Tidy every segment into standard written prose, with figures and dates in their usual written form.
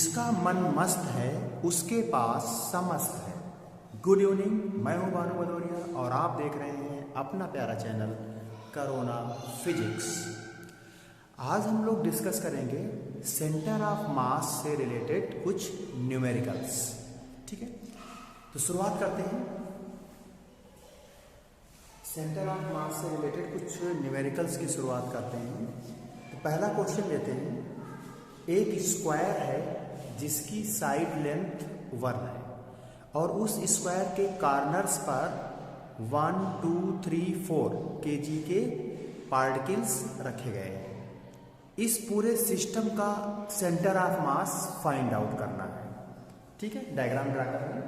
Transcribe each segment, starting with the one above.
जिसका मन मस्त है उसके पास समस्त है। गुड इवनिंग, मैं हूं भानु भदौरिया और आप देख रहे हैं अपना प्यारा चैनल कोरोना फिजिक्स। आज हम लोग डिस्कस करेंगे सेंटर ऑफ मास से रिलेटेड कुछ न्यूमेरिकल्स। ठीक है, तो शुरुआत करते हैं। सेंटर ऑफ मास से रिलेटेड कुछ न्यूमेरिकल्स की शुरुआत करते हैं। तो पहला क्वेश्चन लेते हैं। एक स्क्वायर है जिसकी साइड लेंथ 1 है और उस स्क्वायर के कॉर्नर्स पर 1, 2, 3, 4 kg के पार्टिकल्स रखे गए हैं। इस पूरे सिस्टम का centre of mass find out करना है। ठीक है, डायग्राम ड्रा करेंगे।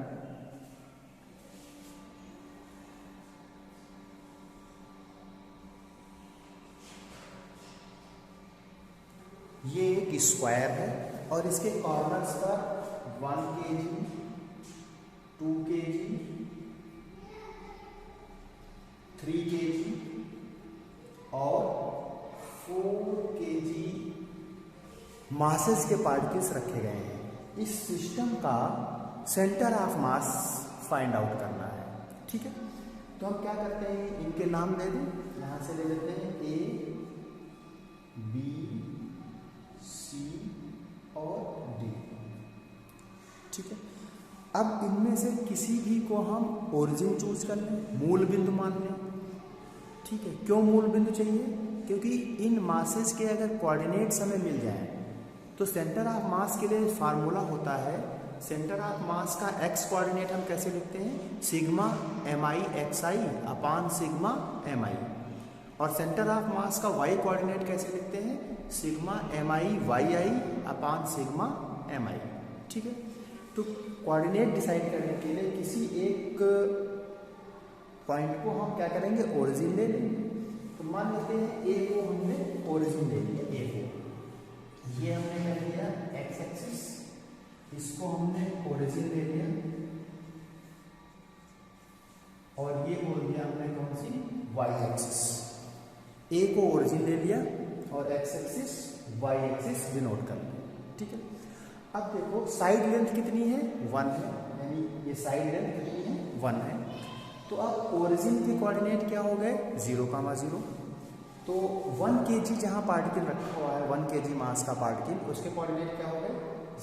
ये एक स्क्वायर है और इसके कॉर्नर्स पर 1 kg, 2 kg, 3 kg और 4 kg मासेस के पार्टिकल्स रखे गए हैं। इस सिस्टम का centre of mass find out करना है। ठीक है, तो हम क्या करते हैं, इनके नाम दे दें। यहां से ले लेते हैं A, B, C और D। ठीक है, अब इनमें से किसी भी को हम ओरिजिन चूज कर लें, मूल बिंदु मान लें। ठीक है, क्यों मूल बिंदु चाहिए? क्योंकि इन मासेस के अगर कोऑर्डिनेट्स हमें मिल जाए तो सेंटर ऑफ मास के लिए फार्मूला होता है। सेंटर ऑफ मास का एक्स कोऑर्डिनेट हम कैसे लिखते हैं? Sigma mi xi upon sigma mi। और सेंटर ऑफ मास का वाई कोऑर्डिनेट कैसे लिखते हैं? सिग्मा mi yi अपान सिग्मा mi। ठीक है, तो कोऑर्डिनेट डिसाइड करने के लिए किसी एक पॉइंट को हम क्या करेंगे, ओरिजिन ले लेंगे। तो मान लेते हैं ए को हमने ओरिजिन ले लिया। ए को ये हमने कर लिया एक्स एक्सिस, इसको हमने ओरिजिन ले लिया और ये बोल दिया हमने कौन सी, वाई एक्सिस। ए को ओरिजिन ले लिया और X axis Y axis denote कर लिया। ठीक है, अब देखो साइड लेंथ कितनी है, 1 है, यानी ये साइड लेंथ कितनी है, 1 है। तो अब ओरिजिन के कोऑर्डिनेट क्या हो गए, 0,0। तो 1 kg जहां पार्टिकल रखा हुआ है, 1 kg मास का पार्टिकल, उसके कोऑर्डिनेट क्या हो गए,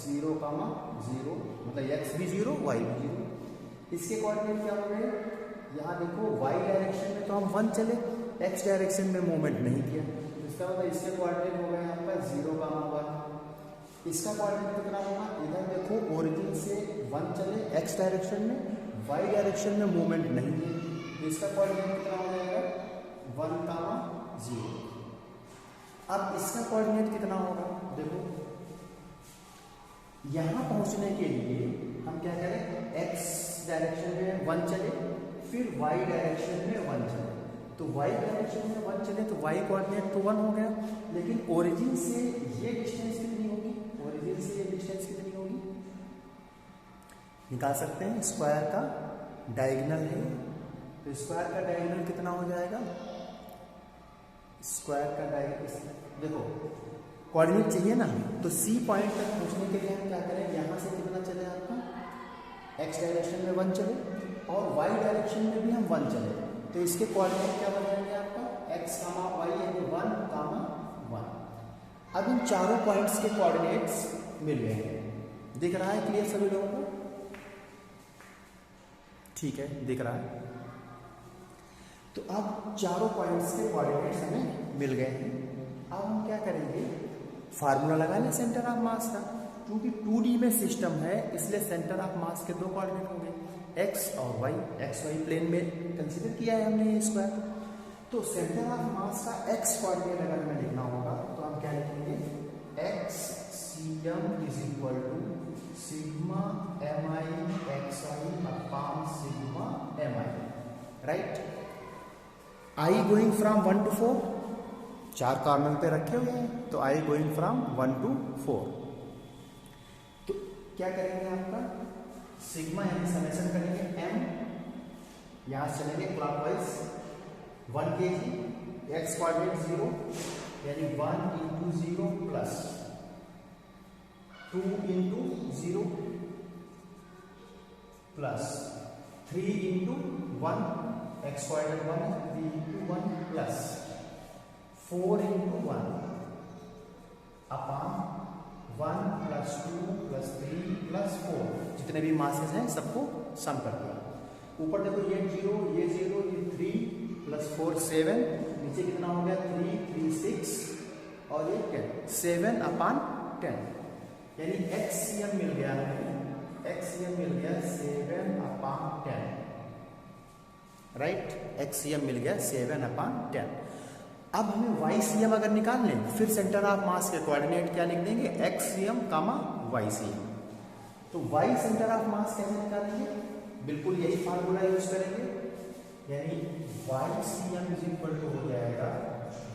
0,0, मतलब x भी 0, y भी 0। इसके कोऑर्डिनेट क्या हो गए, यहाँ देखो y डायरेक्शन में तो हम 1 चले, x डायरेक्शन में मूवमेंट नहीं किया। इसका मतलब इसके कोऑर्डिनेट हो गए यहाँ पर 0,1। इसका कोऑर्डिनेट कितना होगा, इधर देखो ओरिजिन से 1 चले x डायरेक्शन में, y डायरेक्शन में मूवमेंट नहीं है। इसका कोऑर्डिनेट कितना हो जाएगा, 1,0। अब इसका कोऑर्डिनेट कितना होगा, देखो यहां पहुंचने के लिए हम क्या करें, x डायरेक्शन में 1 चले, फिर y डायरेक्शन में 1 चले। तो y डायरेक्शन में 1 चले तो y कोऑर्डिनेट तो 1 हो गया, लेकिन ओरिजिन से ये डिस्टेंस कितनी होगी, ओरिजिन से ये डिस्टेंस कितनी होगी, निकाल सकते हैं। स्क्वायर का डायगोनल है, तो स्क्वायर का डायगोनल कितना हो जाएगा, स्क्वायर का डायगोनल देखो कोऑर्डिनेट चाहिए ना, तो C पॉइंट तक पहुंचने के लिए हम क्या करें, यहाँ से कितना चले आपका, x डायरेक्शन में 1 चले और y डायरेक्शन में भी हम 1 चले। तो इसके कोऑर्डिनेट क्या बन जाएंगे आपका, x, y यानी 1, 1। अब इन चारों पॉइंट्स के कोऑर्डिनेट्स मिल गए हैं। दिख रहा है क्लियर सभी लोगों को? ठीक है, दिख रहा है। तो अब चारों पॉइंट्स के कोऑर्डिनेट्स हमें मिल गए हैं। अब हम क्या करेंगे, फार्मूला लगा लें सेंटर ऑफ मास का। क्योंकि 2D में सिस्टम है इसलिए सेंटर ऑफ मास के 2 कोऑर्डिनेट होंगे, x और y। एक्स वाई प्लेन में कंसीडर किया है हमने ये स्क्वायर। तो सेंटर ऑफ मास का x कोऑर्डिनेट अगर हमें लिखना होगा तो हम क्या लिखेंगे, x cm is equal to sigma mi xi upon sigma mi। Right, i going from 1 to 4, 4 corner पे रखे हुए हैं, तो i गोइंग फ्रॉम 1 to 4। तो क्या करेंगे, आपका सिग्मा यानी समेशन करेंगे m, यहां से चलेंगे क्लॉकवाइज 1 kg, x कोऑर्डिनेट 0 यानी 1 into 0 plus 2 into 0 plus 3 into 1 x square 1 है 3 into 1 plus 4 into 1 upon 1 plus 2 plus 3 plus 4 जितने भी मासेस हैं सबको सम कर दिया। ऊपर देखो ये 0 ये 0 ये 3 प्लस 4 7 नीचे कितना हो गया 3 3 6 और ये 10 7 अपॉन 10 यानी एक्ससीएम मिल गया हमें एक्ससीएम मिल गया 7 अपॉन 10 राइट एक्ससीएम मिल गया 7 अपॉन 10। अब हमें वाईसीएम अगर निकाल लें फिर सेंटर ऑफ मास के कोऑर्डिनेट क्या लिख देंगे एक्ससीएम कामा वाईसीएम। तो वाई सेंटर ऑफ मास कैसे निकालेंगे बिल्कुल यही फार्मूला यूज करेंगे यानी वाईसीएम इज इक्वल टू हो जाएगा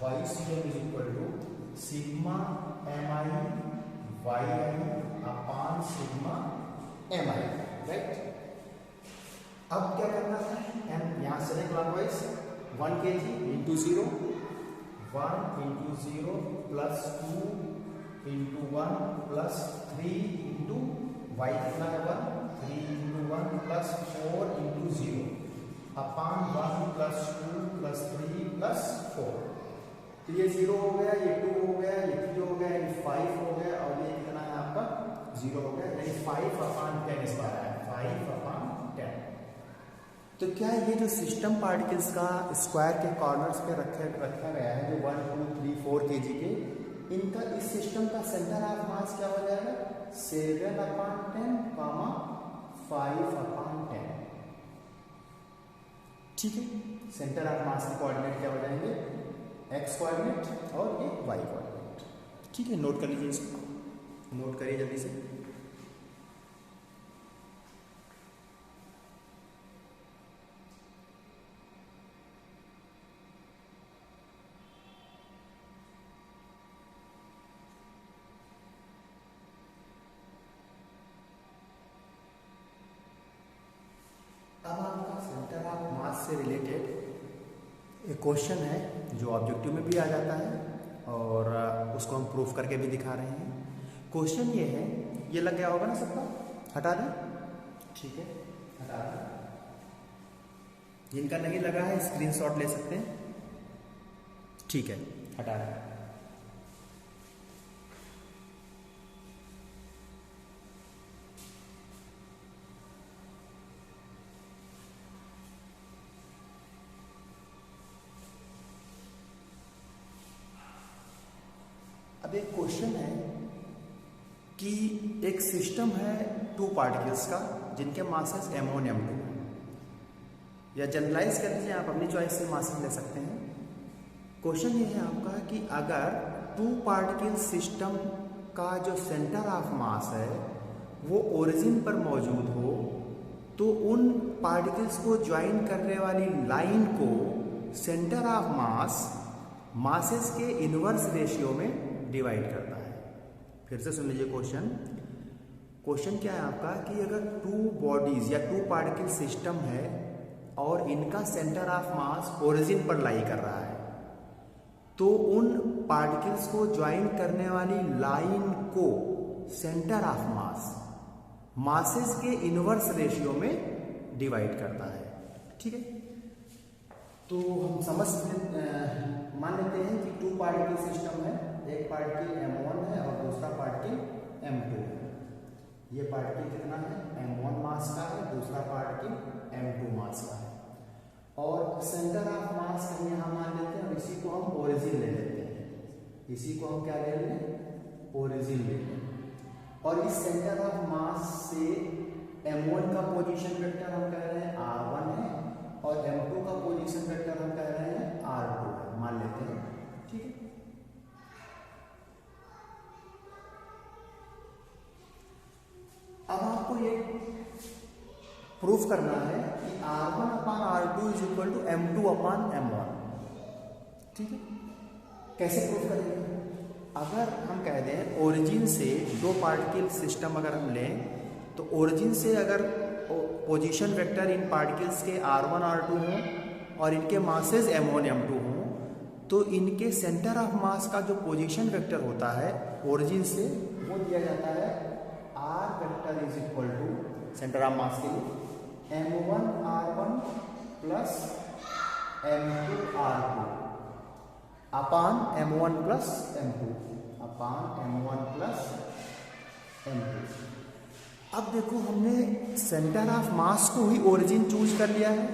YCM is equal to sigma M I Y I upon sigma M I right. अब क्या करना है एम यहां से clockwise 1 kg into 0 1 into 0 plus 2 into 1 plus 3 into Y कितना है 1 3 into 1 plus 4 into 0 upon 1 plus 2 plus 3 plus 4। तो ये 0 हो गया ये 2 हो गया ये 3 हो गया ये 5 हो गया और ये कितना है आपका 0 हो गया यानी 5 अपॉन 10 इस बार है 5 अपॉन 10। तो क्या ये जो सिस्टम पार्टिकल्स का स्क्वायर के कॉर्नर्स पे रखा गया है जो 1 2 3 4 kg के इनका इस सिस्टम का सेंटर ऑफ मास क्या हो जाएगा 7 अपॉन 10 कामा 5 अपॉन 10 ठीक है। सेंटर ऑफ मास के कोऑर्डिनेट क्या हो जाएंगे एक्स कोऑर्डिनेट और ये वाई कोऑर्डिनेट ठीक है। नोट कर लीजिए इसको नोट करिए जल्दी से। अब आपका सेंटर ऑफ मास से रिलेटेड एक क्वेश्चन है जो ऑब्जेक्टिव में भी आ जाता है और उसको हम प्रूफ करके भी दिखा रहे हैं। क्वेश्चन ये है ये लग गया होगा ना सबका हटा दें ठीक है हटा दें। जिनका नहीं लगा है स्क्रीनशॉट ले सकते हैं ठीक है हटा दें। अब एक क्वेश्चन है कि एक सिस्टम है 2 पार्टिकल्स का जिनके मासेस m1 m2 या जनरलाइज कर लीजिए आप अपनी चॉइस से मासेस ले सकते हैं। क्वेश्चन ये है आपका कि अगर 2 पार्टिकल सिस्टम का जो सेंटर ऑफ मास है वो ओरिजिन पर मौजूद हो तो उन पार्टिकल्स को ज्वाइन करने वाली लाइन को सेंटर ऑफ मास मासेस के इनवर्स रेशियो में डिवाइड करता है। फिर से सुन लीजिए क्वेश्चन। क्वेश्चन क्या है आपका कि अगर 2 बॉडीज या 2 पार्टिकल सिस्टम है और इनका सेंटर ऑफ मास ओरिजिन पर लाई कर रहा है तो उन पार्टिकल्स को ज्वाइन करने वाली लाइन को सेंटर ऑफ मास मासेस के इनवर्स रेशियो में डिवाइड करता है ठीक है। तो हम मान लेते हैं कि 2 पार्टिकल सिस्टम है एक पार्टिकल m1 है और दूसरा पार्टिकल m2 है। ये पार्टिकल कितना है m1 मास का है दूसरा पार्टिकल m2 मास का है और सेंटर ऑफ मास हम यहाँ मान लेते हैं और इसी को हम ओरिजिन ले लेते हैं। इसी को हम क्या ले लें ओरिजिन ले लें और इस सेंटर ऑफ मास से m1 का पोजीशन वेक्टर हम कह रहे हैं r1 है और m2 का पोजीशन वेक्टर हम कह रहे हैं r2 है मान लेते हैं ठीक है। अब आपको ये प्रूफ करना है कि r1 upon r2 is equal to m2 upon m1 ठीक है। कैसे प्रूफ करेंगे अगर हम कह दें ओरिजिन से 2 पार्टिकल सिस्टम अगर हम लें तो ओरिजिन से अगर पोजीशन वेक्टर इन पार्टिकल्स के r1 r2 हों और इनके मासेस m1 m2 हों तो इनके सेंटर ऑफ मास का जो पोजीशन वेक्टर होता है ओरिजिन से वो वो दिया जाता है R vector is equal to centre of mass के लिए m1r1 plus m2r2 upon m1 plus m2 upon m1 plus m2। अब देखो हमने सेंटर ऑफ मास को ही ओरिजिन चूज कर लिया है,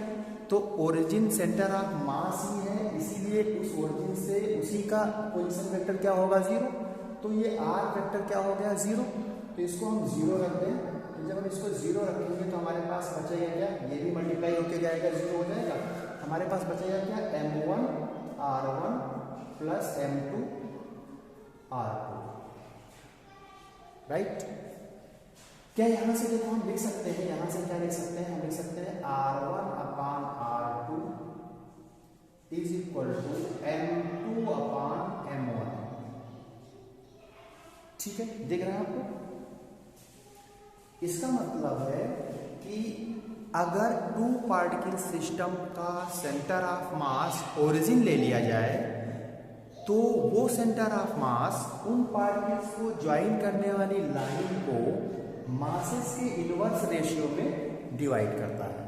तो ओरिजिन सेंटर ऑफ मास ही है, इसीलिए उस ओरिजिन से उसी का पोजीशन वेक्टर क्या होगा 0, तो ये आर वेक्टर क्या हो गया 0, तो इसको हम 0 रख दें। तो जब हम इसको 0 रखेंगे तो हमारे पास बचेगा क्या, ये भी मल्टीप्लाई होके जाएगा 0 हो जाएगा, हमारे पास बचेगा क्या m1r1 प्लस m2r2, राइट। क्या यहाँ से देखो हम लिख सकते हैं, यहाँ से क्या लिख सकते हैं, हम लिख सकते हैं r1 upon r2 is equal to m2 upon m1, ठीक है, दिख रहा है आपको। इसका मतलब है कि अगर टू पार्टिकल सिस्टम का सेंटर ऑफ मास ओरिजिन ले लिया जाए तो वो सेंटर ऑफ मास उन पार्टिकल्स को ज्वाइन करने वाली लाइन को मासेस के इनवर्स रेशियो में डिवाइड करता है,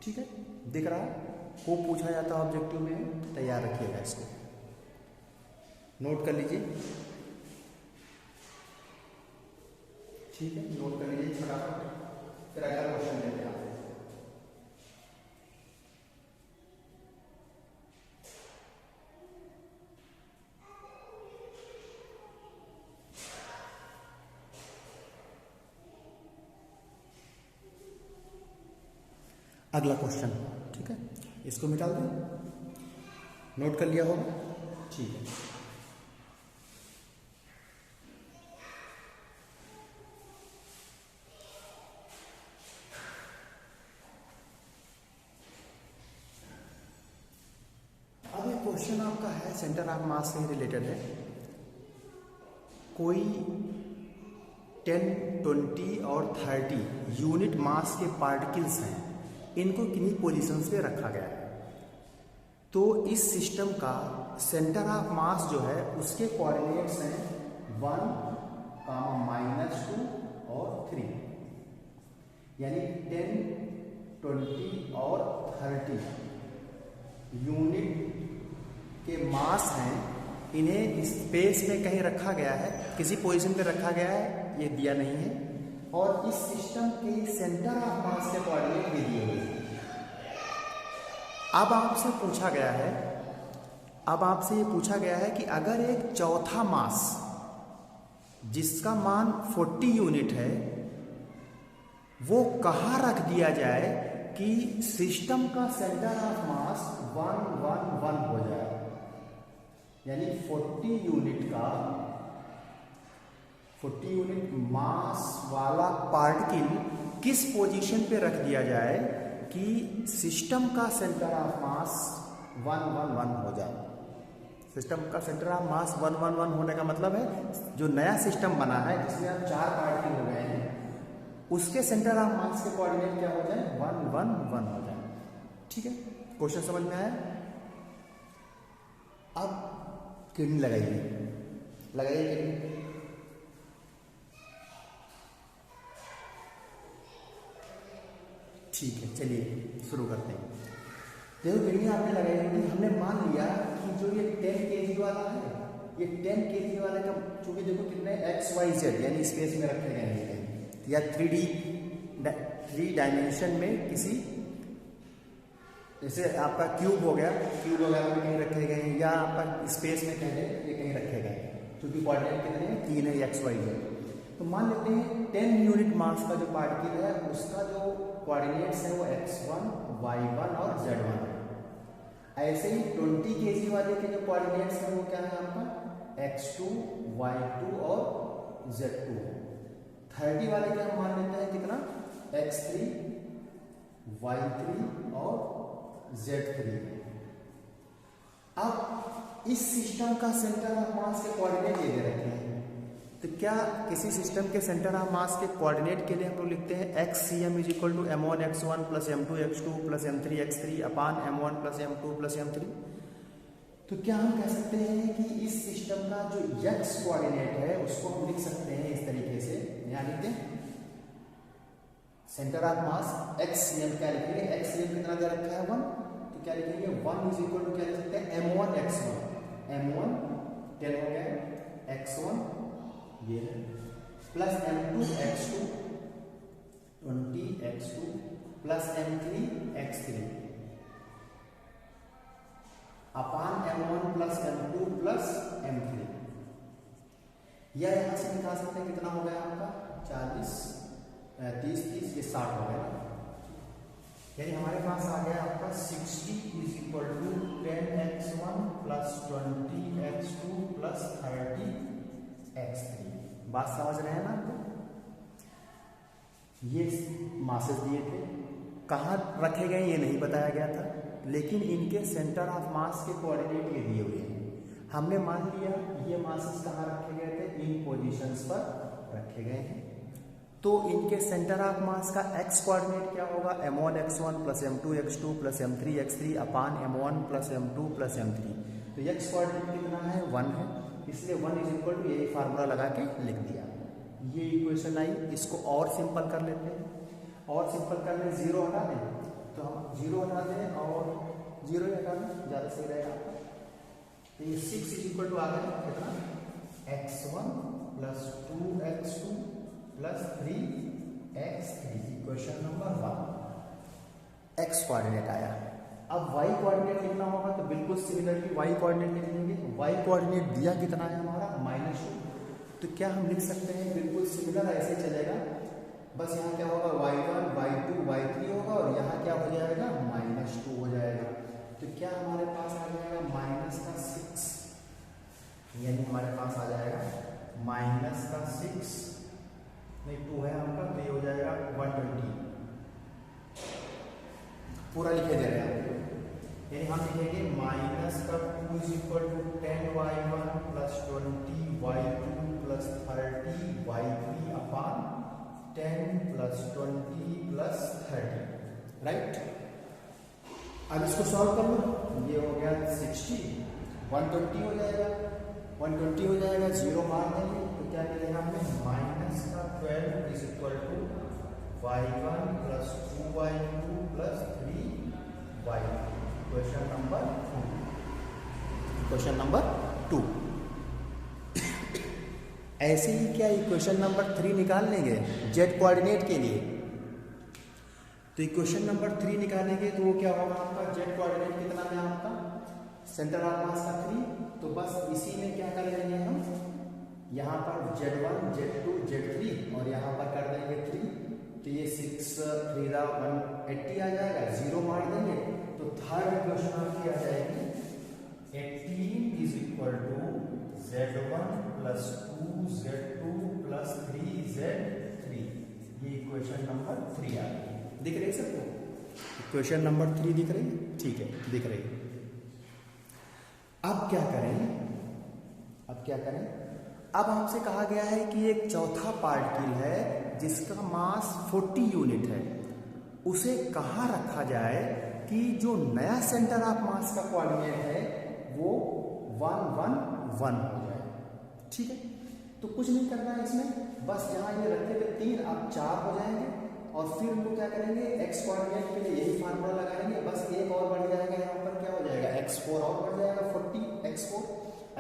ठीक है, दिख रहा है। वो पूछा जाता है ऑब्जेक्टिव में, तैयार रखिएगा, इसको नोट कर लीजिए, ठीक है, नोट कर लीजिए फटाफट, फिर अगला क्वेश्चन लेते हैं। अगला क्वेश्चन, ठीक है, इसको मिटा दें, नोट कर लिया होगा, ठीक है। अब ये क्वेश्चन आपका है सेंटर ऑफ मास से रिलेटेड है। कोई 10, 20 और 30 यूनिट मास के पार्टिकल्स हैं, इनको किन्हीं पोजीशंस पे रखा गया है। तो इस सिस्टम का सेंटर ऑफ मास जो है उसके कोऑर्डिनेट्स हैं 1, -2 और 3, यानी 10, 20 और 30 यूनिट के मास हैं, इन्हें स्पेस में कहीं रखा गया है, किसी पोजीशन पे रखा गया है, ये दिया नहीं है, और इस सिस्टम के सेंटर ऑफ मास के कोऑर्डिनेट भी दिए हुए हैं। अब आपसे पूछा गया है, अब आपसे ये पूछा गया है कि अगर एक चौथा मास जिसका मान 40 यूनिट है वो कहाँ रख दिया जाए कि सिस्टम का सेंटर ऑफ मास 1, 1, 1 हो जाए, यानी 40 यूनिट मास वाला पार्टिकल किस पोजीशन पे रख दिया जाए कि सिस्टम का सेंटर ऑफ मास 1, 1, 1 हो जाए। सिस्टम का सेंटर ऑफ मास 1, 1, 1 होने का मतलब है जो नया सिस्टम बना है जिसमें अब 4 पार्टिकल हो गए हैं, उसके सेंटर ऑफ मास के कोऑर्डिनेट क्या हो जाए, 1, 1, 1 हो जाए, ठीक है। क्वेश्चन समझ में आया। अब किडनी लगाइए किडनी, ठीक है, चलिए शुरू करते हैं। देखो किडनी आपने लगाई होगी, हमने मान लिया कि जो ये 10 kg वाला है, ये 10 kg वाले का चूंकि देखो कितने XYZ यानी स्पेस में रखे गए हैं, या 3 डायमेंशन में किसी, जैसे आपका क्यूब हो गया, क्यूब वगैरह में कहीं रखे गए हैं, या आपका स्पेस में कह दें ये कहीं रखे गए हैं, क्योंकि कोऑर्डिनेट कितने हैं, 3 है XYZ। तो मान लेते हैं 10 यूनिट मास का जो पार्टिकल है उसका जो कोऑर्डिनेट्स हैं वो x1, y1 और z1 है। ऐसे ही 20 kg वाले के जो कोऑर्डिनेट्स हैं वो क्या है आपका, x2, y2 और z2 है। 30 वाले के हम मान लेते हैं कितना, x3, y3 और z3। अब इस सिस्टम का सेंटर ऑफ मास के कोऑर्डिनेट ये दे रखे हैं, तो क्या किसी सिस्टम के सेंटर ऑफ मास के कोऑर्डिनेट के लिए हम लोग लिखते हैं XCM is equal to m1x1 plus m2x2 plus m3x3 upon m1 plus m2 plus m3। तो क्या हम कह सकते हैं कि इस सिस्टम का जो x कोऑर्डिनेट है उसको हम लिख सकते हैं इस तरीके से, यहाँ लिखते हैं सेंटर ऑफ मास xcm, क्या लिखेंगे xcm कितना दे रखा है 1, तो क्या लिखेंगे 1 इज इक्वल टू क्या लिख सकते हैं m1 x1, m1 10 हो गया x1 ये है plus m2 x2 20 x2 plus m3 x3 अपान m1 plus m2 plus m3, या यहां से निकाल सकते हैं कितना हो गया आपका 40 30 30 ये 60 हो गया, यानी हमारे पास आ गया आपका 60 is equal to 10x1 plus 20x2 plus 30x3। बात समझ रहे हैं ना आपको? ये मासेस दिए थे, कहाँ रखे गए ये नहीं बताया गया था, लेकिन इनके सेंटर ऑफ मास के कोऑर्डिनेट ये दिए हुए हैं। हमने मान लिया ये मासेस कहाँ रखे गए थे, इन पोजीशंस पर रखे गए हैं। तो इनके सेंटर ऑफ मास का x कोऑर्डिनेट क्या होगा, m1 x1 plus m2 x2 plus m3 x3 अपान m1 plus m2 plus m3। तो x कोऑर्डिनेट कितना है 1 है, इसलिए 1 इज इक्वल टू यही फार्मूला लगा के लिख दिया। ये इक्वेशन आई, इसको और सिंपल कर लेते हैं, और सिंपल करने 0 हटा दें, तो हम 0 हटा दें और 0 ही हटा दें, ज़्यादा सही रहेगा। तो ये 6 इज इक्वल टू आ गया कितना x1 plus 2x2 plus 3x3, equation number 1 x coordinate आया। अब y कोऑर्डिनेट लिखना होगा तो बिल्कुल सिमिलरली y कोऑर्डिनेट लिख लेंगे। y कोऑर्डिनेट दिया कितना है हमारा -2, तो क्या हम लिख सकते हैं बिल्कुल सिमिलर, ऐसे चलेगा, बस यहाँ क्या होगा y1 y2 y3 होगा और यहाँ क्या हो जाएगा -2 हो जाएगा। तो क्या हमारे पास आ जाएगा -6, यानी हमारे पास आ जाएगा -6 नहीं 2 है आपका, तो ये हो जाएगा 120, पूरा लिखे दे रहे हैं, यानी हम लिखेंगे -2 is equal to 10y1 plus 20y2 plus 30y3 upon 10 plus 20 plus 30, right. अब इसको सॉल्व कर लो, ये हो गया 60, 120 हो जाएगा, 120 हो जाएगा, 0 मार देंगे तो क्या मिलेगा हमें -12 is equal to y1 plus 2y2 plus 3y2, question number 2। Question number 2 ऐसे ही क्या इक्वेशन नंबर 3 निकाल लेंगे जेड कोऑर्डिनेट के लिए। तो इक्वेशन नंबर 3 निकालेंगे तो वो क्या होगा आपका, जेड कोऑर्डिनेट कितना है आपका, सेंटर ऑफ मास का 3, तो बस इसी में क्या कर लेंगे हम, यहाँ पर z1 z2 z3 और यहाँ पर कर देंगे 3, तो ये 6 3 180 आ जाएगा, 0 मार देंगे तो थर्ड इक्वेशन आपकी आ जाएगी 18 is equal to z1 plus 2 z2 plus 3 z3, ये इक्वेशन नंबर 3 आ गई। दिख रही है सबको? इक्वेशन नंबर 3 दिख रही है? ठीक है, दिख रही है। अब क्या करें, अब क्या करें, अब हमसे कहा गया है कि एक चौथा पार्टिकल है जिसका मास 40 यूनिट है, उसे कहाँ रखा जाए कि जो नया सेंटर ऑफ मास का कोऑर्डिनेट है वो 1 1 1 हो जाए। ठीक है, तो कुछ नहीं करना है इसमें, बस यहाँ ये रखे थे 3, अब 4 हो जाएंगे और फिर उनको क्या करेंगे, x कोऑर्डिनेट के लिए यही फार्मूला लगाएंगे, बस एक और बढ़ जाएगा, यहाँ पर क्या हो जाएगा x4 और बढ़ जाएगा 40 x4,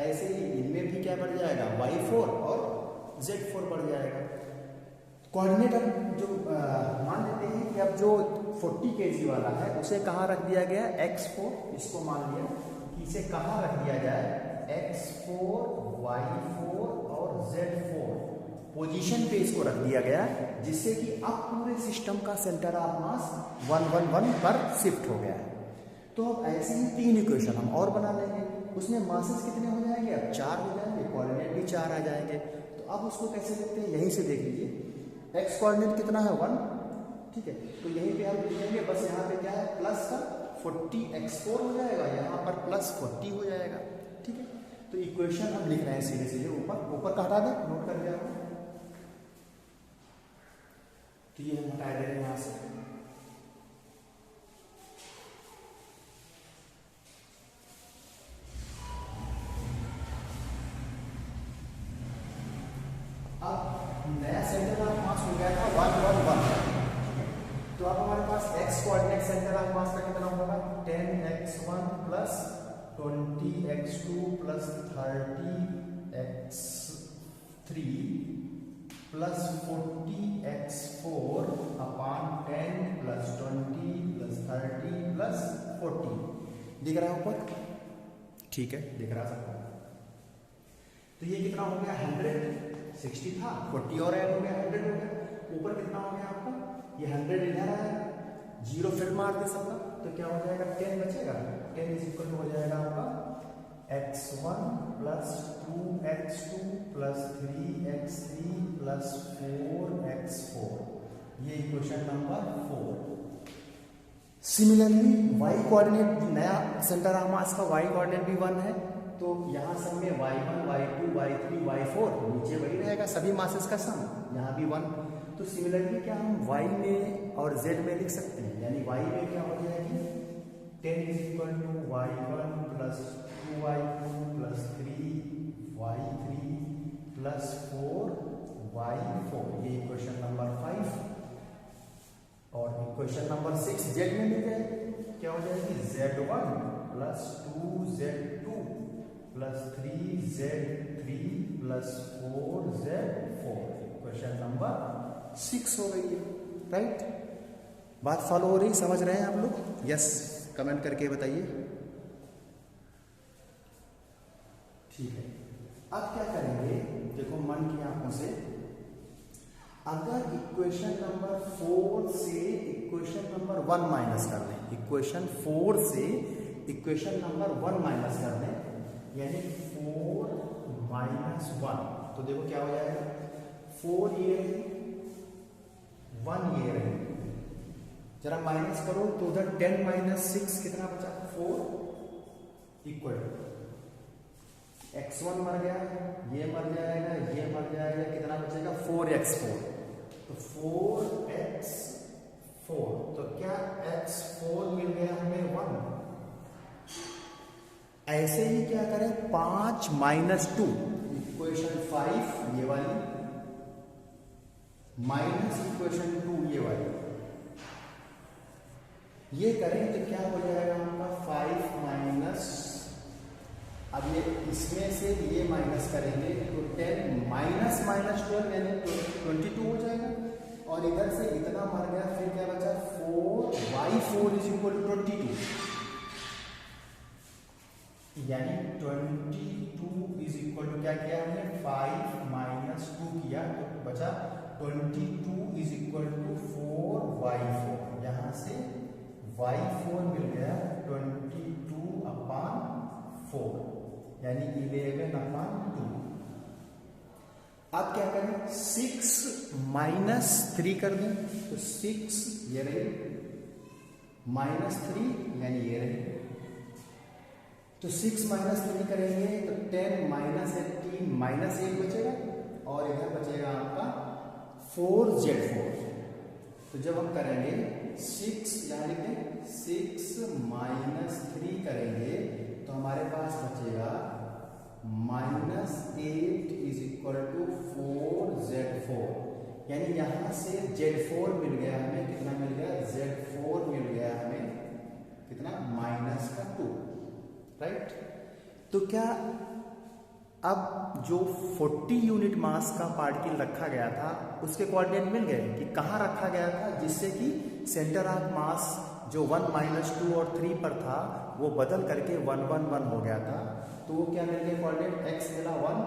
ऐसे ही इनमें भी क्या बढ़ जाएगा y4 और z4 बढ़ जाएगा। कोऑर्डिनेट अब जो मान लेते हैं कि अब जो 40 kg वाला है उसे कहाँ रख दिया गया, x4, इसको मान लिया कि इसे कहाँ रख दिया जाए, x4 y4 और z4 पोजीशन पे इसको रख दिया गया, जिससे कि अब पूरे सिस्टम का सेंटर ऑफ मास 1 1 1 पर शिफ्ट हो गया है। तो अब ऐसे ही 3 इक्वेशन हम और बना लेंगे, उसमें मासेस कितने हो जाएंगे, अब 4 हो जाएंगे, कोऑर्डिनेट भी 4 आ जाएंगे। तो अब उसको कैसे लिखते हैं, यहीं से देख लीजिए, x कोऑर्डिनेट कितना है 1, ठीक है, तो यहीं पे हम लिखेंगे, बस यहाँ पे क्या है प्लस का 40 x4 हो जाएगा, यहाँ पर प्लस 40 हो जाएगा। ठीक है, तो इक्वेशन हम लिख रहे हैं सीधे सीधे ऊपर का हटा दें, नोट कर लिया, तो ये हम हटा दे रहे हैं यहाँ से। तो अब हमारे पास x कोऑर्डिनेट सेंटर ऑफ मास का कितना होगा 10x1 plus 20x2 plus 30x3 plus 40x4 अपान 10 प्लस 20 प्लस 30 प्लस 40 दिख रहा है ऊपर? ठीक है, दिख रहा सबको। तो ये कितना हो गया 160 था, 40 और ऐड हो गया 100 हो गया। ऊपर कितना हो गया आपका? ये 100 इधर आएगा, 0 फिर मार दे सबका, तो क्या हो जाएगा 10 बचेगा। 10 इज इक्वल टू हो जाएगा आपका x1 plus 2x2 plus 3x3 plus 4x4, ये equation number 4। Similarly y coordinate, नया सेंटर ऑफ मास का y कोऑर्डिनेट भी 1 है, तो यहाँ सब में y1 y2 y3 y4 नीचे वही रहेगा, सभी मासेस का सम, यहाँ भी 1। तो सिमिलरली क्या हम y में और z में लिख सकते हैं, यानी y में क्या हो जाएगी 10 is equal to y1 plus 2y2 plus 3y3 plus 4y4, ये इक्वेशन नंबर 5। और इक्वेशन नंबर 6 z में मिल जाए, क्या हो जाएगी z1 plus 2z2 plus 3z3 plus 4z4, equation number 6 हो गई है। राइट, बात फॉलो हो रही, समझ रहे हैं आप लोग? यस, कमेंट करके बताइए। ठीक है, अब क्या करेंगे, देखो मन की आंखों से, अगर इक्वेशन नंबर 4 से इक्वेशन नंबर 1 माइनस कर दें, इक्वेशन 4 से इक्वेशन नंबर 1 माइनस कर दें, यानी 4 माइनस 1, तो देखो क्या हो जाएगा 4 ये रही 1 ये रही, जरा माइनस करो तो उधर 10 माइनस 6 कितना बचा 4 इक्वल x1 मर गया, ये मर जाएगा, ये मर जाएगा, कितना बचेगा 4x4, तो 4x4, तो क्या x4 मिल गया हमें 1। ऐसे ही क्या करें 5 माइनस 2 इक्वेशन 5 ये वाली माइनस इक्वेशन 2 ये वाली, ये करें तो क्या हो जाएगा आपका 5 माइनस, अब ये इसमें से ये माइनस करेंगे तो 10 माइनस माइनस 12 यानी 22 हो जाएगा, और इधर से इतना मर गया, फिर क्या बचा 4y4 इज इक्वल टू 22, यानी 22 इज इक्वल टू क्या किया हमने 5 माइनस 2 किया, तो बचा 22 इज इक्वल टू 4y4, यहां से y4 मिल गया 22 अपान 4, यानी 11 अपान 2। अब क्या करें 6 माइनस 3 कर दें, तो 6 ये रही माइनस 3 यानी ये रही, तो 6 माइनस 3 करेंगे तो 10 माइनस 18 माइनस 1 बचेगा, और इधर बचेगा आपका 4z4। तो जब हम करेंगे 6 यहाँ लिखें 6 माइनस 3 करेंगे तो हमारे पास बचेगा minus 8 is equal to 4z4, यानी यहां से z4 मिल गया हमें, कितना मिल गया z4 मिल गया हमें कितना माइनस का 2। राइट, तो क्या अब जो 40 यूनिट मास का पार्टिकल रखा गया था उसके कोऑर्डिनेट मिल गए कि कहाँ रखा गया था, जिससे कि सेंटर ऑफ मास जो 1 माइनस 2 और 3 पर था वो बदल करके 1 1 1 हो गया था, तो वो क्या मिल गया कोऑर्डिनेट x मिला 1,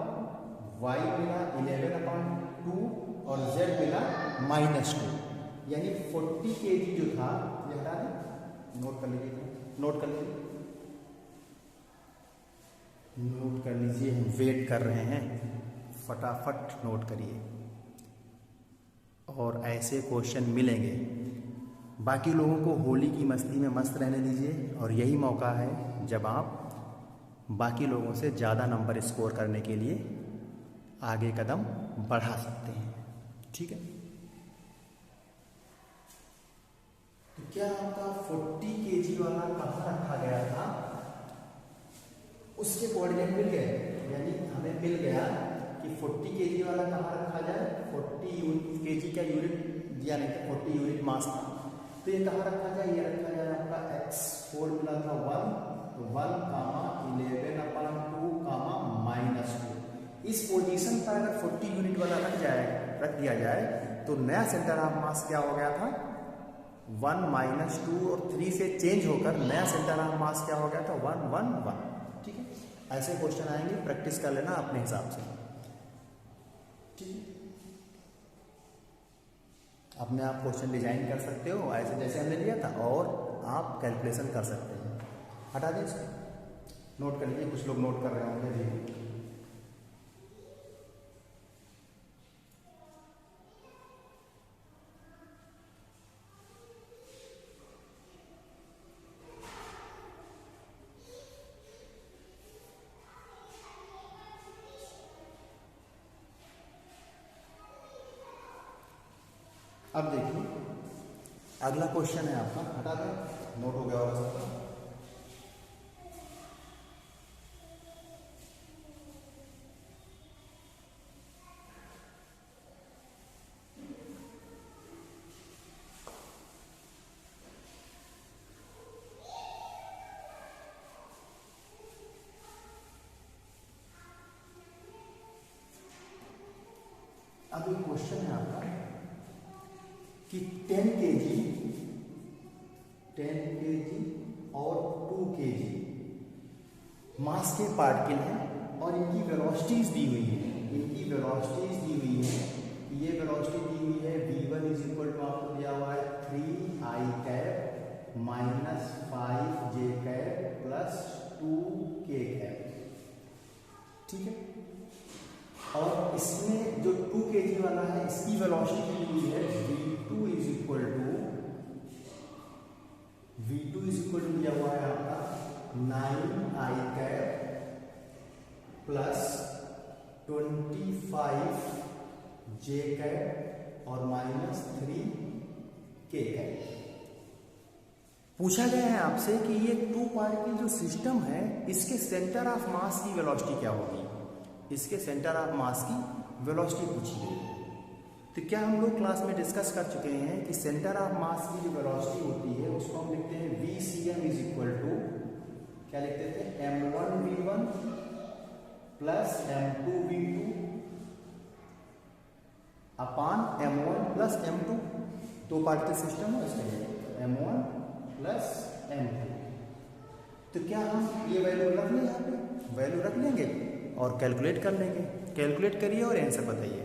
y मिला 11/2 और z मिला -2, यानी 40 kg जो था, ये हटा दें, नोट कर लीजिए, नोट कर लीजिए, नोट कर लीजिए, हम वेट कर रहे हैं, फटाफट नोट करिए, और ऐसे क्वेश्चन मिलेंगे। बाकी लोगों को होली की मस्ती में मस्त रहने दीजिए, और यही मौका है जब आप बाकी लोगों से ज़्यादा नंबर स्कोर करने के लिए आगे कदम बढ़ा सकते हैं। ठीक है, तो क्या आपका 40 kg वाला कहाँ रखा गया था, उसके कोऑर्डिनेट मिल गए, यानी हमें मिल गया कि 40 kg वाला कहाँ रखा जाए, 40 kg का यूनिट दिया नहीं था, 40 यूनिट मास था, तो ये कहाँ रखा जाए, ये रखा जाए आपका x4 मिला था 1, तो 1 कामा 11/2 कामा -2। इस पोजीशन पर अगर 40 यूनिट वाला रख दिया जाए तो नया सेंटर ऑफ मास क्या हो गया था, 1 -2 और 3 से चेंज होकर नया सेंटर ऑफ मास क्या हो गया था, 1 1 1। ठीक है, ऐसे क्वेश्चन आएंगे, प्रैक्टिस कर लेना अपने हिसाब से। ठीक है, अपने आप क्वेश्चन डिजाइन कर सकते हो ऐसे जैसे हमने लिया था, और आप कैलकुलेशन कर सकते हैं। हटा दें इसको, नोट कर लीजिए, कुछ लोग नोट कर रहे होंगे भी। अब देखिए अगला क्वेश्चन है आपका, हटा दें, नोट हो गया होगा सबका। अब एक क्वेश्चन है आपका कि 10 kg और 2 kg मास के पार्टिकल हैं और इनकी वेलोसिटीज दी हुई है। ये वेलोसिटी दी हुई है v1 इज इक्वल टू आपको दिया हुआ है 3i cap minus 5j cap plus 2k cap. ठीक है, और इसमें जो 2 kg वाला है इसकी वेलोसिटी दी हुई है v2 इज इक्वल टू दिया हुआ है आपका 9i cap plus 25j cap और माइनस 3k कैप। पूछा गया है आपसे कि ये 2 पार्टिकल जो सिस्टम है इसके सेंटर ऑफ मास की वेलोसिटी क्या होगी, इसके सेंटर ऑफ मास की वेलोसिटी पूछी गई है। तो क्या हम लोग क्लास में डिस्कस कर चुके हैं कि सेंटर ऑफ मास की जो वेलोसिटी होती है उसको हम लिखते हैं VCM इज इक्वल टू, क्या लिखते थे, m1v1 प्लस m2v2 अपान m1 plus m2। 2 particle system है इसलिए m1 प्लस m2। तो क्या हम ये वैल्यू रख लें, यहाँ पे वैल्यू रख लेंगे और कैलकुलेट कर लेंगे। कैलकुलेट करिए और आंसर बताइए।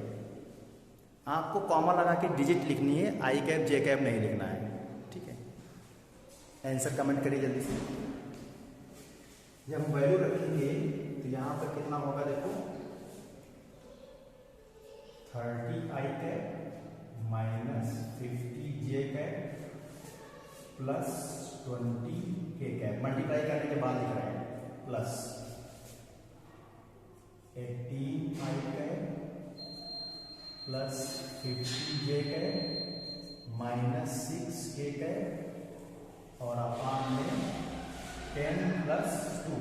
आपको कॉमा लगा के डिजिट लिखनी है, आई कैप जे कैप नहीं लिखना है। ठीक है, आंसर कमेंट करिए जल्दी से। जब हम वैल्यू रखेंगे तो यहाँ पर कितना होगा, देखो 30i cap minus 50j cap plus 20k cap, multiply करने के बाद लिख रहे हैं, plus 18i cap plus 50j cap minus 6k cap और अपान में 10 प्लस 2।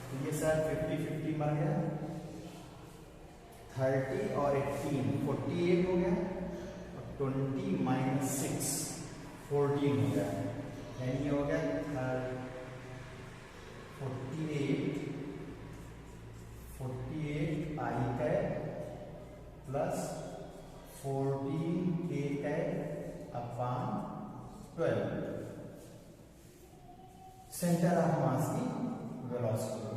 तो ये सर 50-50 मर गया, 30 और 18 48 हो गया, और 20 माइनस 6 14 हो गया, यानी हो गया 48 i cap plus 14k cap upon 12 centre of मास की वेलोसिटी।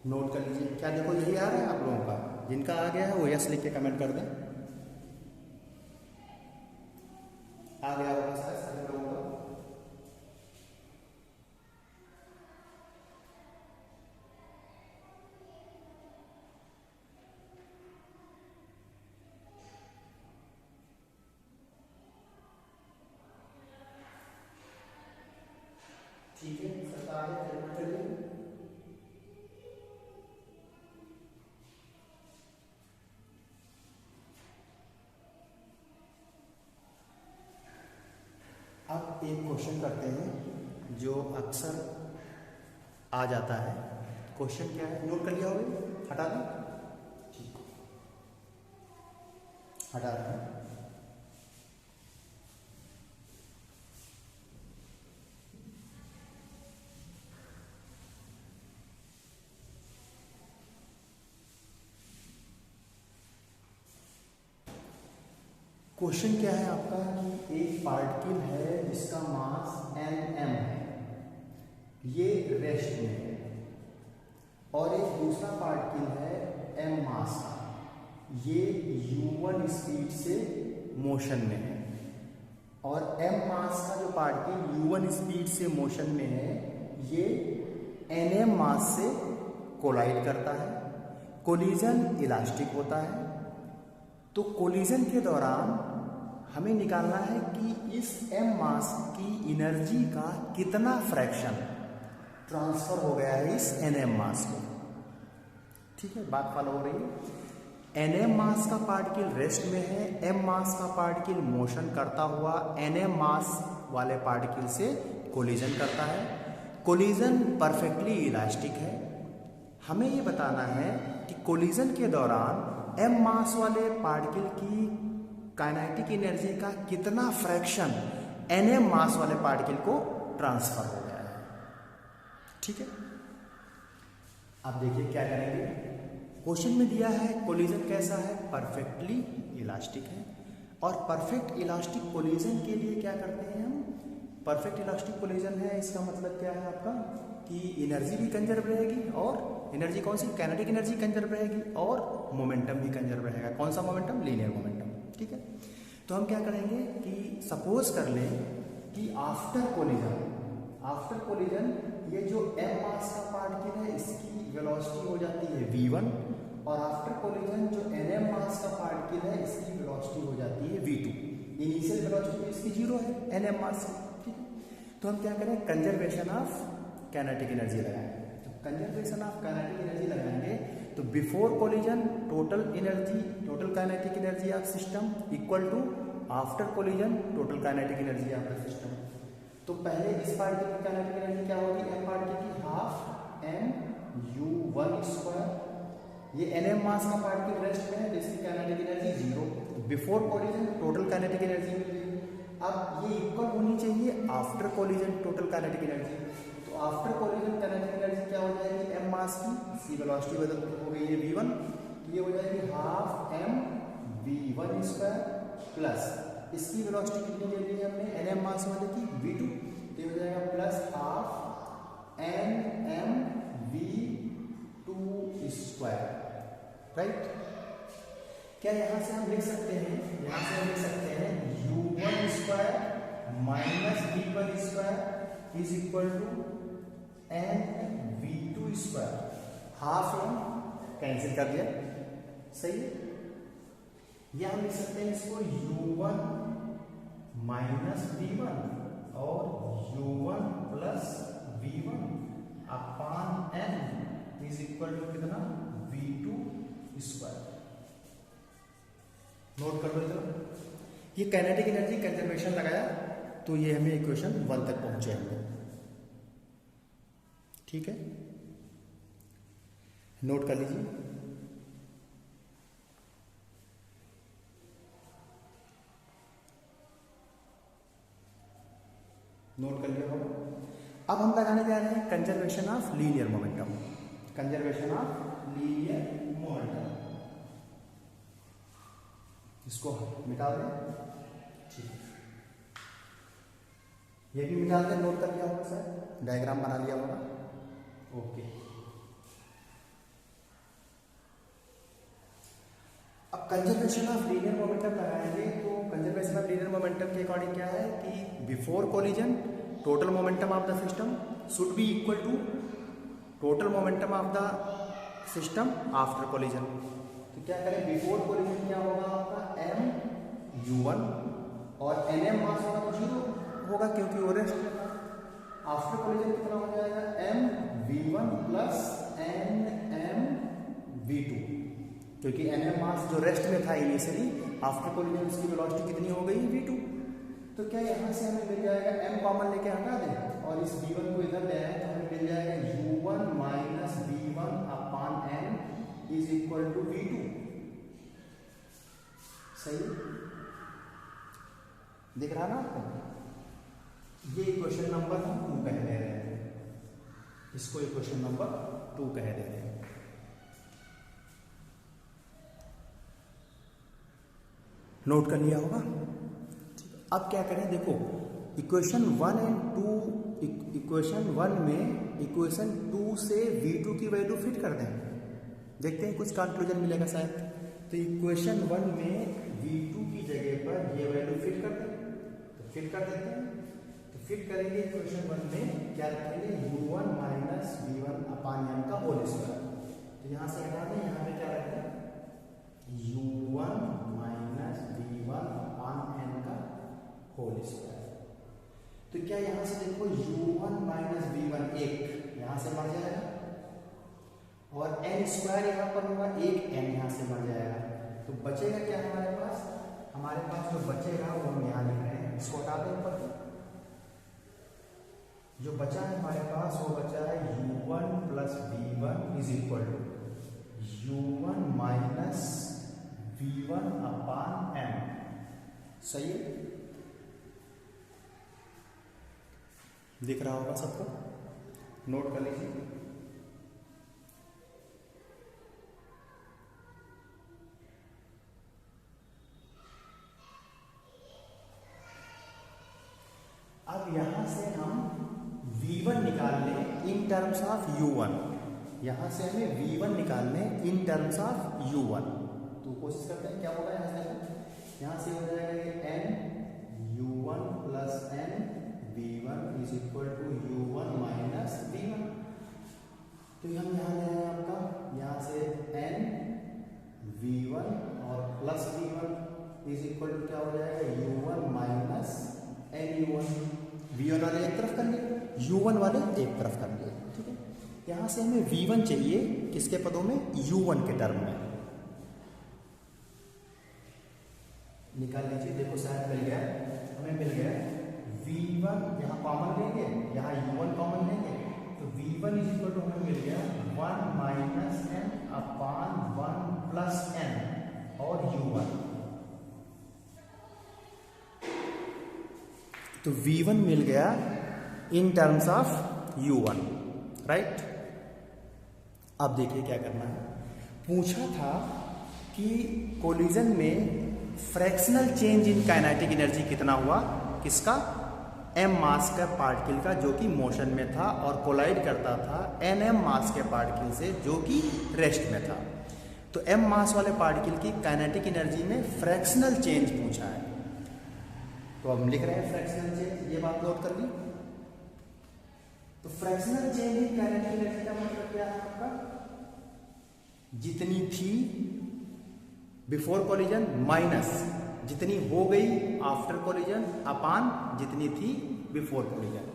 नोट कर लीजिए, क्या देखो यही आ रहा है आप लोगों का, जिनका आ गया है वो यस लिख के कमेंट कर दें। आ गया होगा शायद सभी लोगों का। ठीक है, सबका आगे कैलकुलेट करिए। अब एक क्वेश्चन करते हैं जो अक्सर आ जाता है। क्वेश्चन क्या है, नोट कर लिया होगा, हटा दें। ठीक, हटाते हैं। क्वेश्चन क्या है आपका कि एक पार्टिकल है जिसका मास nm है, ये रेस्ट में है, और एक दूसरा पार्टिकल है m मास का, ये u1 स्पीड से मोशन में है, और m मास का जो पार्टिकल u1 स्पीड से मोशन में है ये nm मास से कोलाइड करता है। कोलिजन इलास्टिक होता है। तो कोलिजन के दौरान हमें निकालना है कि इस m मास की एनर्जी का कितना फ्रैक्शन ट्रांसफर हो गया है इस nm मास को। ठीक है, बात फॉलो हो रही है। nm मास का पार्टिकल रेस्ट में है, m मास का पार्टिकल मोशन करता हुआ nm मास वाले पार्टिकल से कोलिजन करता है। कोलिजन परफेक्टली इलास्टिक है। हमें ये बताना है कि कोलिजन के दौरान m मास वाले पार्टिकल की काइनेटिक एनर्जी का कितना फ्रैक्शन nm मास वाले पार्टिकल को ट्रांसफर हो गया है। ठीक है, अब देखिए क्या करेंगे। क्वेश्चन में दिया है कोलिजन कैसा है, परफेक्टली इलास्टिक है, और परफेक्ट इलास्टिक कोलिजन के लिए क्या करते हैं हम, परफेक्ट इलास्टिक कोलिजन है इसका मतलब क्या है आपका कि एनर्जी भी कंजर्व रहेगी, और एनर्जी कौन सी, काइनेटिक एनर्जी कंजर्व रहेगी, और मोमेंटम भी कंजर्व रहेगा। कौन सा मोमेंटम, लीनियर मोमेंटम। ठीक है, तो हम क्या करेंगे कि सपोज कर लें कि आफ्टर कोलिजन ये जो m मास का पार्टिकल है इसकी वेलोसिटी हो जाती है v1, और आफ्टर कोलिजन जो nm मास का पार्टिकल है इसकी वेलोसिटी हो जाती है v2। इनिशियल वेलोसिटी इसकी 0 है nm मास से। ठीक है, तो हम क्या करें, कंजर्वेशन ऑफ काइनेटिक एनर्जी लगाएंगे। तो कंजर्वेशन ऑफ काइनेटिक एनर्जी लगाएंगे तो before collision total kinetic energy of system equal to after collision total kinetic energy of the system. तो पहले इस पार्टिकल की काइनेटिक एनर्जी क्या होगी, m पार्टिकल की हाफ m u1 स्क्वायर। ये nm मास का पार्टिकल रेस्ट में है तो इसकी kinetic energy 0। Before collision total kinetic energy मिल रही है। अब ये इक्वल होनी चाहिए after collision total kinetic energy. तो आफ्टर कोलिजन काइनेटिक एनर्जी क्या हो जाएगी, m मास की, इसकी वेलोसिटी बदल हो गई है v1, तो ये हो जाएगी half m v1 square plus इसकी वेलोसिटी कितनी ले ली है हमने nm मास वाले की v2, तो ये हो जाएगा plus half nm v2 square. Right, क्या यहाँ से हम लिख सकते हैं, यहाँ से हम लिख सकते हैं u1 square minus v1 square is equal to n v2 square. Half m cancel कर दिया, सही है। या हम लिख सकते हैं इसको u1 माइनस v1 और u1 plus v1 upon n is equal to कितना, v2 स्क्वायर। नोट कर लो चलो, ये काइनेटिक एनर्जी कंजर्वेशन लगाया तो ये हमें इक्वेशन 1 तक पहुंचे हम लोग। ठीक है, नोट कर लीजिए। नोट कर लिया होगा। अब हम लगाने जा रहे हैं conservation of linear momentum. Conservation of linear momentum, इसको मिटा दें। ठीक है, ये भी मिटा दें, नोट कर लिया होगा सर, डायग्राम बना लिया होगा। ओके, अब कंजर्वेशन ऑफ लीनियर मोमेंटम लगाएंगे तो कंजर्वेशन ऑफ लीनियर मोमेंटम के अकॉर्डिंग क्या है कि before collision total momentum of the system should be equal to total momentum of the system after collision. तो क्या करें, बिफोर कोलिजन क्या होगा आपका m u1 और nm मास होगा तो 0 होगा क्योंकि वो रेस्ट में था। आफ्टर कोलिजन कितना हो जाएगा, m v1 plus nm v2, क्योंकि nm मास जो रेस्ट में था इनिशियली, आफ्टर कोलिजन उसकी वेलोसिटी कितनी हो गई, v2। तो क्या यहाँ से हमें मिल जाएगा, m कॉमन लेके हटा दें और इस v1 को इधर ले आए तो हमें मिल जाएगा u1 minus v1 upon n is equal to v2। सही दिख रहा ना आपको? ये इक्वेशन नंबर 2 कह दे रहे हैं, इसको इक्वेशन नंबर 2 कह दे रहे हैं। नोट कर लिया होगा। अब क्या करें, देखो इक्वेशन 1 एंड 2, इक्वेशन 1 में इक्वेशन 2 से V2 की वैल्यू फिट कर दें, देखते हैं कुछ कंक्लूजन मिलेगा शायद। तो इक्वेशन 1 में V2 की जगह पर ये वैल्यू फिट कर दें, तो फिट कर देते हैं। तो फिट करेंगे इक्वेशन 1 में क्या रखेंगे, U1 minus V1 upon m का होल स्क्वायर। तो यहाँ से हटा दें, यहाँ पे क्या रखें, U1 minus V1 upon m का होल स्क्वायर। तो क्या यहाँ से देखो U1 माइनस V1 1 यहाँ से मर जाएगा, और n स्क्वायर यहाँ पर होगा, एक n यहाँ से मर जाएगा। तो बचेगा क्या हमारे पास, हमारे पास जो बचेगा वो हम यहाँ लिख रहे हैं, इसको हटा दें ऊपर से। जो बचा है हमारे पास वो बचा है U1 plus V1 is equal to U1 minus V1 upon m। सही है, दिख रहा होगा सबको, नोट कर लीजिए। अब यहां से हम V1 निकाल लें इन टर्म्स ऑफ U1, यहां से हमें V1 निकालने इन टर्म्स ऑफ U1। तो कोशिश करते हैं क्या होगा, यहाँ से हो जाएगा n U1 plus n V1 is equal to U1 minus V1। तो हम यहाँ ले आए आपका, यहाँ से n V1 और plus V1 is equal to क्या हो जाएगा, U1 minus n U1। V1 वाले एक तरफ कर लिए, U1 वाले एक तरफ कर लिए, ठीक है। यहाँ से हमें V1 चाहिए किसके पदों में, U1 के टर्म में। निकाल लीजिए, देखो शायद मिल गया, हमें मिल गया V1, यहाँ कॉमन लेंगे, यहाँ U1 कॉमन लेंगे, तो V1 इज इक्वल टू हमें मिल गया 1 माइनस n अपान 1 प्लस n और U1। तो V1 मिल गया in terms of U1, right. अब देखिए क्या करना है, पूछा था कि कोलिजन में fractional change in kinetic energy कितना हुआ, किसका, m मास का पार्टिकल का जो कि मोशन में था और कोलाइड करता था nm मास के पार्टिकल से जो कि रेस्ट में था। तो m मास वाले पार्टिकल की काइनेटिक एनर्जी में फ्रैक्शनल चेंज पूछा है, तो अब हम लिख रहे हैं फ्रैक्शनल चेंज, ये बात नोट कर ली। तो fractional change in kinetic energy का मतलब क्या है आपका, जितनी थी बिफोर कोलिजन माइनस जितनी हो गई आफ्टर कोलिजन अपान जितनी थी बिफोर कोलिजन।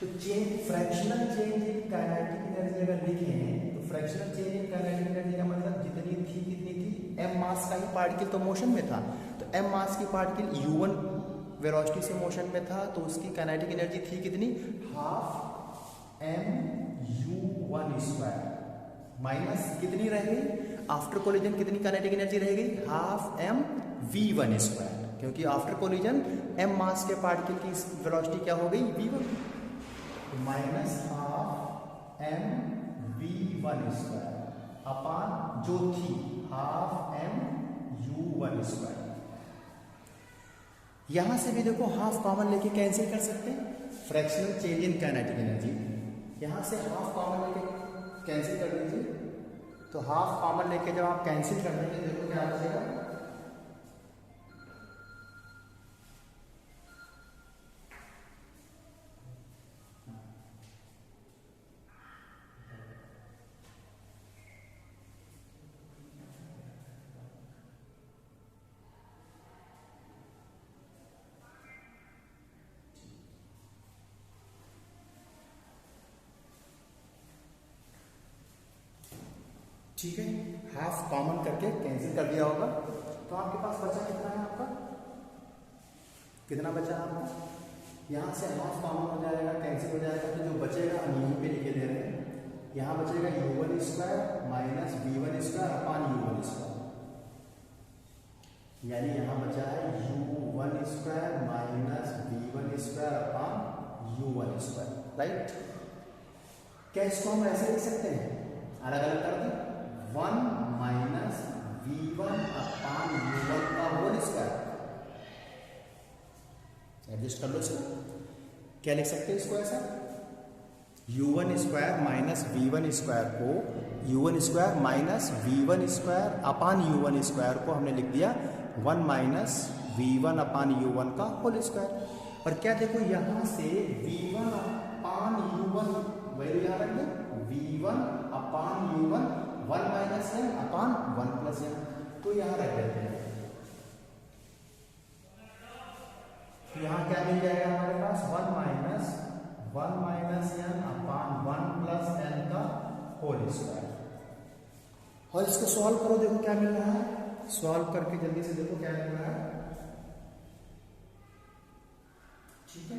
तो change, fractional change in kinetic energy अगर लिखें तो fractional change in kinetic energy का मतलब जितनी थी कितनी थी, m मास का ही पार्टिकल तो मोशन में था, तो m मास की पार्टिकल U1 वेलोसिटी से मोशन में था, तो उसकी काइनेटिक एनर्जी थी कितनी, half m U1 square minus कितनी रह गई, आफ्टर कोलिजन कितनी काइनेटिक एनर्जी रह गई, हाफ m V1 स्क्वायर, क्योंकि आफ्टर कोलिजन m मास के पार्टिकल की वेलोसिटी क्या हो गई, V1, minus half m V1 square upon जो थी हाफ m U1 स्क्वायर। यहां से भी देखो हाफ कॉमन लेके कैंसिल कर सकते हैं, fractional change in kinetic energy, यहां से हाफ कॉमन लेके कैंसिल कर दीजिए। तो हाफ कॉमन लेके जब आप कैंसिल कर देंगे देखो क्या बचेगा, ठीक है। हाफ कॉमन करके कैंसिल कर दिया होगा, तो आपके पास बचा कितना है, आपका कितना बचा है आपका, यहाँ से हाफ कॉमन हो जाएगा, कैंसिल हो जाएगा, तो जो बचेगा हम यहीं पे लिखे दे रहे हैं, यहाँ बचेगा U1 square minus V1 square upon U1 square. यानी यहाँ बचा है u1² minus v1² upon u1², right. क्या इसको हम ऐसे लिख सकते हैं, अलग अलग कर दें, 1 माइनस v1 अपॉन u1 का होल स्क्वायर। एडजस्ट कर लो इसको, क्या लिख सकते हैं इसको ऐसा, u1² माइनस v1² को u1² माइनस v1² अपान u1² को हमने लिख दिया 1 माइनस v1 अपान u1 का होल स्क्वायर। और क्या देखो यहाँ से v1 अपान u1 वैल्यू यहाँ रख दें, v1 अपान u1 1 माइनस m अपान 1 प्लस m, तो यहाँ रख देते हैं। तो यहाँ क्या मिल जाएगा हमारे पास 1 माइनस n अपान 1 प्लस n का होल स्क्वायर। और इसको सॉल्व करो, देखो क्या मिल रहा है, सॉल्व करके जल्दी से देखो क्या मिल रहा है, ठीक है।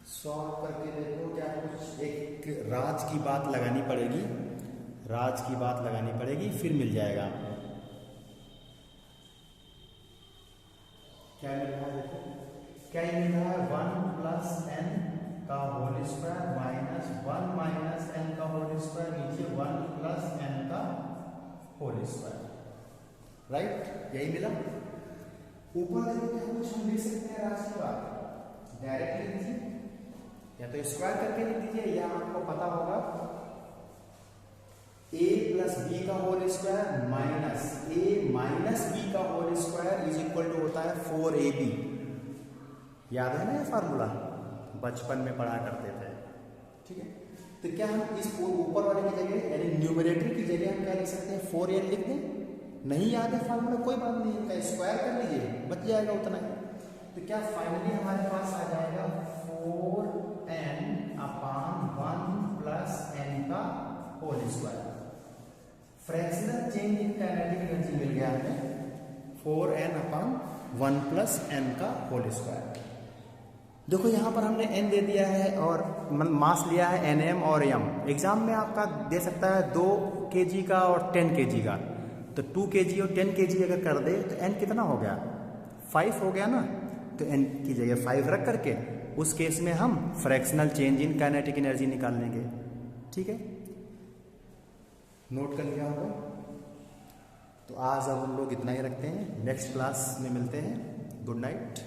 सॉल्व करके देखो क्या, कुछ एक राज की बात लगानी पड़ेगी, राज की बात लगानी पड़ेगी, फिर मिल जाएगा आपको। क्या मिल रहा है देखो, क्या मिल रहा है 1 प्लस n का whole square minus 1 minus n का होल स्क्वायर, नीचे 1 प्लस n का होल स्क्वायर, राइट, यही मिला। ऊपर देखो क्या कुछ हम लिख सकते हैं राशि की बात, डायरेक्ट लिख दीजिए या तो स्क्वायर करके लिख दीजिए, या आपको पता होगा a प्लस बी का whole square minus a minus B का whole square is equal to होता है 4ab। याद है ना ये फार्मूला, बचपन में पढ़ा करते थे, ठीक है। तो क्या हम इस ऊपर वाले की जगह यानी न्यूमरेटर की जगह हम क्या लिख सकते हैं, 4n लिख दें, नहीं याद है फार्मूला कोई बात नहीं, इनका स्क्वायर कर लीजिए, बच जाएगा उतना ही। तो क्या फाइनली हमारे पास आ जाएगा 4n अपान 1 प्लस n का whole square. Fractional change in kinetic energy मिल गया हमें 4n अपान 1 प्लस n का होल स्क्वायर। देखो यहाँ पर हमने n दे दिया है और मास लिया है nm और m। एग्जाम में आपका दे सकता है 2 kg का और 10 kg का, तो 2 kg और 10 kg अगर कर दे तो n कितना हो गया, 5 हो गया ना। तो n की जगह 5 रख करके उस केस में हम fractional change in kinetic energy निकाल लेंगे, ठीक है। नोट कर लिया होगा। तो आज अब हम लोग इतना ही रखते हैं, नेक्स्ट क्लास में मिलते हैं। Good night.